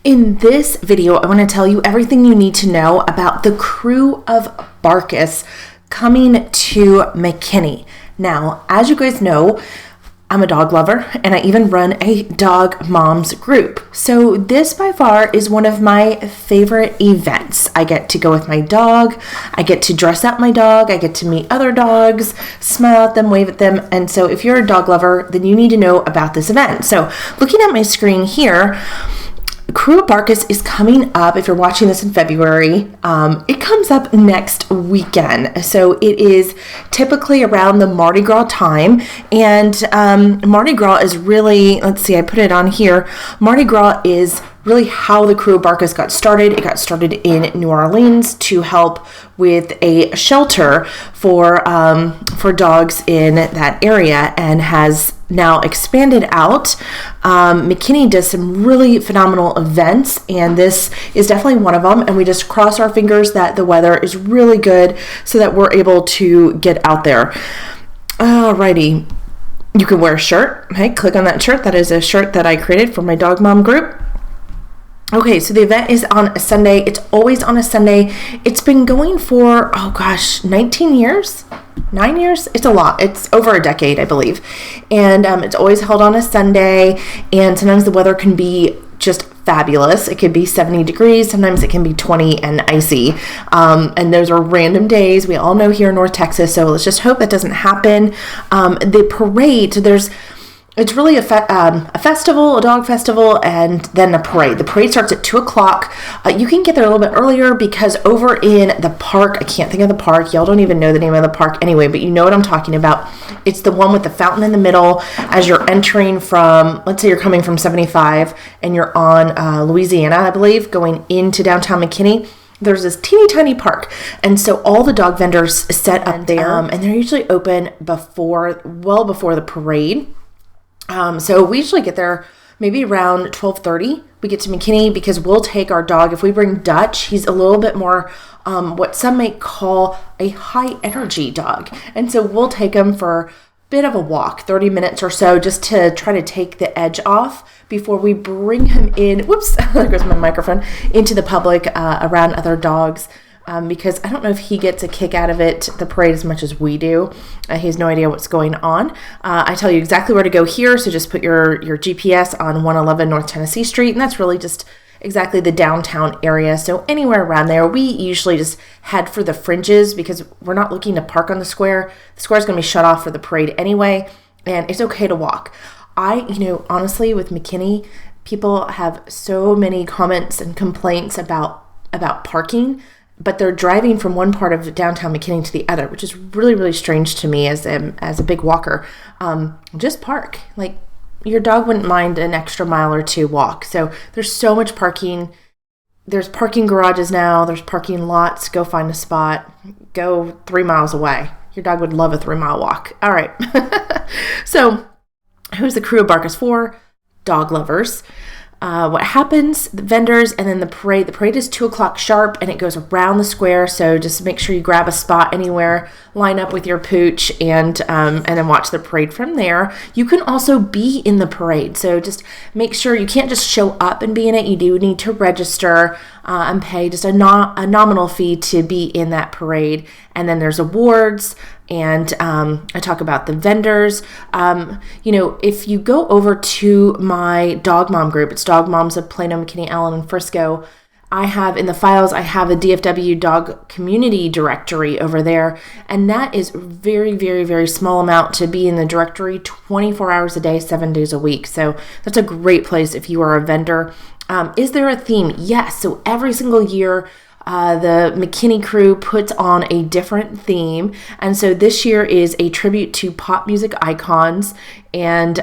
In this video, I want to tell you everything you need to know about the Krewe of Barkus coming to McKinney. Now, as you guys know, I'm a dog lover and I even run a dog moms group. So this by far is one of my favorite events. I get to go with my dog. I get to dress up my dog. I get to meet other dogs, smile at them, wave at them. And so if you're a dog lover, then you need to know about this event. So looking at my screen here, Krewe of Barkus is coming up. If you're watching this in February, it comes up next weekend. So it is typically around the Mardi Gras time. And Mardi Gras is really, let's see, I put it on here. Mardi Gras is really how the Krewe of Barkus got started. It got started in New Orleans to help with a shelter for dogs in that area, and has now expanded out. McKinney does some really phenomenal events, and this is definitely one of them. And we just cross our fingers that the weather is really good so that we're able to get out there. Alrighty. You can wear a shirt. Okay, click on that shirt. That is a shirt that I created for my dog mom group. Okay, so the event is on a Sunday. It's always on a Sunday. It's been going for, 19 years? 9 years? It's a lot. It's over a decade, I believe. And it's always held on a Sunday. And sometimes the weather can be just fabulous. It could be 70 degrees. Sometimes it can be 20 and icy. And those are random days. We all know here in North Texas. So let's just hope that doesn't happen. The parade, so it's really a festival, a dog festival, and then a parade. The parade starts at 2 o'clock. You can get there a little bit earlier because over in the park, I can't think of the park. Y'all don't even know the name of the park anyway, but you know what I'm talking about. It's the one with the fountain in the middle as you're entering from, let's say you're coming from 75 and you're on Louisiana, I believe, going into downtown McKinney. There's this teeny tiny park, and so all the dog vendors set up there, and they're usually open well before the parade. So we usually get there maybe around 12:30. We get to McKinney because we'll take our dog. If we bring Dutch, he's a little bit more what some may call a high energy dog. And so we'll take him for a bit of a walk, 30 minutes or so, just to try to take the edge off before we bring him in. Whoops, there goes my microphone, into the public around other dogs. Because I don't know if he gets a kick out of it, the parade, as much as we do. He has no idea what's going on. I tell you exactly where to go here, so just put your GPS on 111 North Tennessee Street, and that's really just exactly the downtown area. So anywhere around there, we usually just head for the fringes because we're not looking to park on the square. The square is going to be shut off for the parade anyway, and it's okay to walk. Honestly, with McKinney, people have so many comments and complaints about parking, but they're driving from one part of downtown McKinney to the other, which is really, really strange to me as a big walker. Just park. Like, your dog wouldn't mind an extra mile or two walk. So there's so much parking. There's parking garages now. There's parking lots. Go find a spot. Go 3 miles away. Your dog would love a 3-mile walk. All right. So who's the Krewe of Barkus for? Dog lovers. What happens, the vendors, and then the parade. The parade is 2 o'clock sharp, and it goes around the square, so just make sure you grab a spot anywhere, line up with your pooch, and then watch the parade from there. You can also be in the parade, so just make sure you can't just show up and be in it. You do need to register and pay just a nominal fee to be in that parade. And then there's awards, and I talk about the vendors. If you go over to my dog mom group, it's Dog Moms of Plano, McKinney, Allen, and Frisco. I have in the files, I have a DFW dog community directory over there, and that is very, very, very small amount to be in the directory 24 hours a day, 7 days a week. So that's a great place if you are a vendor. Is there a theme? Yes. So every single year, the McKinney crew puts on a different theme. And so this year is a tribute to pop music icons. And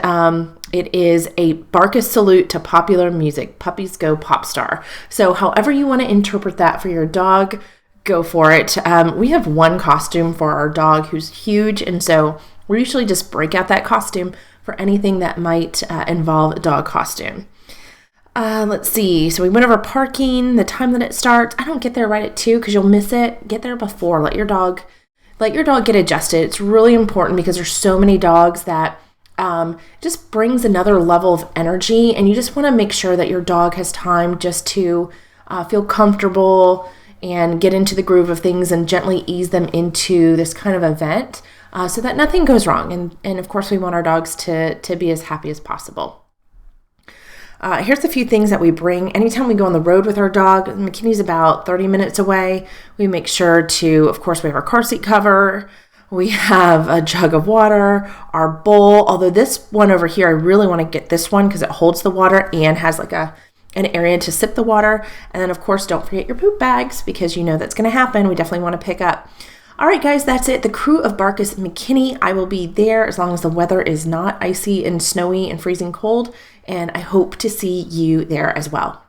it is a Barkus salute to popular music. Puppies go pop star. So however you want to interpret that for your dog, go for it. We have one costume for our dog who's huge. And so we usually just break out that costume for anything that might involve a dog costume. Let's see. So we went over parking, the time that it starts. I don't get there right at 2 because you'll miss it. Get there before. Let your dog get adjusted. It's really important because there's so many dogs that just brings another level of energy, and you just want to make sure that your dog has time just to feel comfortable and get into the groove of things and gently ease them into this kind of event so that nothing goes wrong. And of course, we want our dogs to be as happy as possible. Here's a few things that we bring. Anytime we go on the road with our dog, McKinney's about 30 minutes away. We make sure to, of course, we have our car seat cover. We have a jug of water, our bowl, although this one over here, I really want to get this one because it holds the water and has like an area to sip the water. And then, of course, don't forget your poop bags because you know that's going to happen. We definitely want to pick up. All right, guys, that's it. The Krewe of Barkus McKinney. I will be there as long as the weather is not icy and snowy and freezing cold. And I hope to see you there as well.